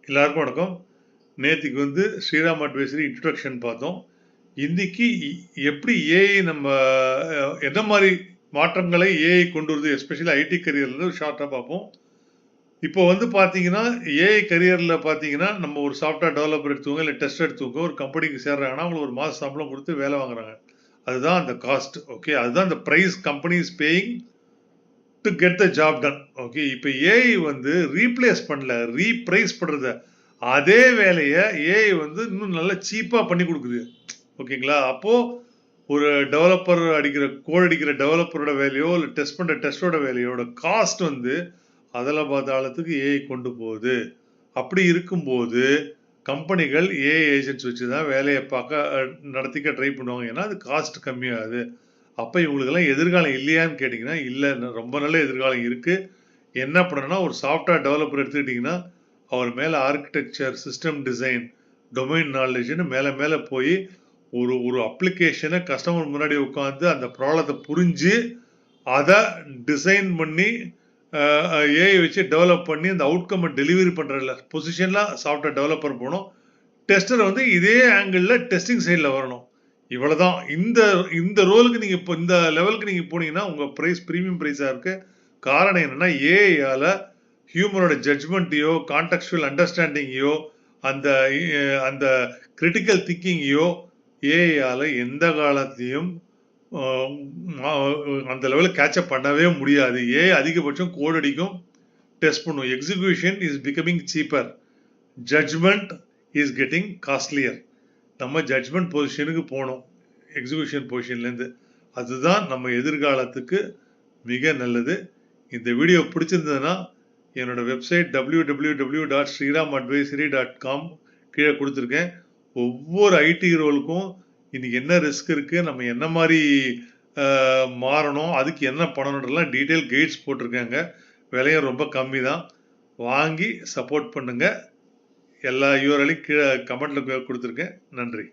எல்லாருக்கும் வணக்கம். நேற்றுக்கு ஸ்ரீராம் அட்வைசரி இன்ட்ரடக்ஷன் பார்த்தோம். இன்னைக்கு எப்படி ஏஐ நம்ம எந்த மாதிரி மாற்றங்களை ஏஐ கொண்டு வருது, எஸ்பெஷலி ஐடி கரியரில் ஷார்ட்டாக பார்ப்போம். இப்போ பார்த்தீங்கன்னா ஏஐ கரியரில் பார்த்தீங்கன்னா நம்ம ஒரு சாஃப்ட்வேர் டெவலப்பர் எடுத்துவங்க, இல்லை டெஸ்ட் எடுத்துவங்க, ஒரு கம்பெனிக்கு சேர்றாங்கன்னா அவங்களுக்கு ஒரு மாதம் சம்பளம் கொடுத்து வேலை வாங்குறாங்க. அதுதான் அந்த காஸ்ட். ஓகே, அதுதான் அந்த price company is paying to get the job done. Okay, இப்போ ஏஐ ரீப்ளேஸ் பண்ணல, ரீப்ரைஸ் பண்ணுறத அதே வேலையை ஏஐ இன்னும் நல்லா சீப்பாக பண்ணி கொடுக்குது. ஓகேங்களா? அப்போது ஒரு டெவலப்பர் கோட் அடிக்கிற டெவலப்பரோட வேலையோ இல்லை டெஸ்ட் பண்ணுற டெஸ்டோட வேலையோட காஸ்ட் அதில் பாதாளத்துக்கு ஏஐ கொண்டு போகுது. அப்படி இருக்கும்போது கம்பெனிகள் ஏஐ ஏஜென்ட்ஸ் வச்சு தான் வேலையை நடத்திக்க ட்ரை பண்ணுவாங்க. ஏன்னா அது காஸ்ட் கம்மியாகுது. அப்போ இவங்களுக்கெல்லாம் எதிர்காலம் இல்லையான்னு கேட்டிங்கன்னா இல்லை, ரொம்ப நல்ல எதிர்காலம் இருக்குது. என்ன பண்ணணும்னா ஒரு சாஃப்ட்வேர் டெவலப்பர் எடுத்துக்கிட்டிங்கன்னா அவர் மேலே ஆர்கிடெக்சர், சிஸ்டம் டிசைன், டொமைன் நாலேஜ்னு மேலே போய் ஒரு அப்ளிகேஷனை கஸ்டமர் முன்னாடி உட்காந்து அந்த ப்ராப்ளத்தை புரிஞ்சு அதை டிசைன் பண்ணி ஏஐ வச்சு டெவலப் பண்ணி அந்த அவுட்கம்மை டெலிவரி பண்ணுற பொசிஷனில் சாஃப்ட்வேர் டெவலப்பர் போகணும். டெஸ்டர் இதே ஆங்கிளில் டெஸ்டிங் சைடில் வரணும். இவ்வளவுதான். இந்த ரோலுக்கு நீங்க இப்போ இந்த லெவலுக்கு நீங்க போனீங்கன்னா உங்க பிரைஸ் பிரீமியம் பிரைஸா இருக்கு. காரணம் என்னன்னா ஏஐயால ஹியூமனோட ஜட்ஜ்மெண்ட்டையோ, கான்டெக்சுவல் அண்டர்ஸ்டாண்டிங்கையோ, அந்த அந்த கிரிட்டிக்கல் திங்கிங்கையோ ஏஐயால எந்த காலத்தையும் அந்த லெவலுக்கு கேட்சப் பண்ணவே முடியாது. ஏஐ அதிகபட்சம் கோட் அடிக்கும், டெஸ்ட் பண்ணும். Execution is becoming cheaper, judgement is getting costlier. நம்ம ஜட்ஜ்மெண்ட் பொசிஷனுக்கு போகணும், எக்ஸிகியூஷன் பொசிஷன்லேருந்து. அதுதான் நம்ம எதிர்காலத்துக்கு மிக நல்லது. இந்த வீடியோ பிடிச்சிருந்ததுன்னா என்னோட வெப்சைட் www.sriramadvisory.com கீழே கொடுத்துருக்கேன். ஒவ்வொரு ஐடி ரோலுக்கும் இன்னைக்கு என்ன ரிஸ்க் இருக்குது, நம்ம என்ன மாதிரி மாறணும், அதுக்கு என்ன பண்ணணுன்றலாம் டீட்டெயில் கைட்ஸ் போட்டிருக்காங்க. விலையும் ரொம்ப கம்மி தான். வாங்கி சப்போர்ட் பண்ணுங்கள். எல்லா யூஆர்எலையும் கீழே கமெண்ட்டில் கொடுத்துருக்கேன். நன்றி.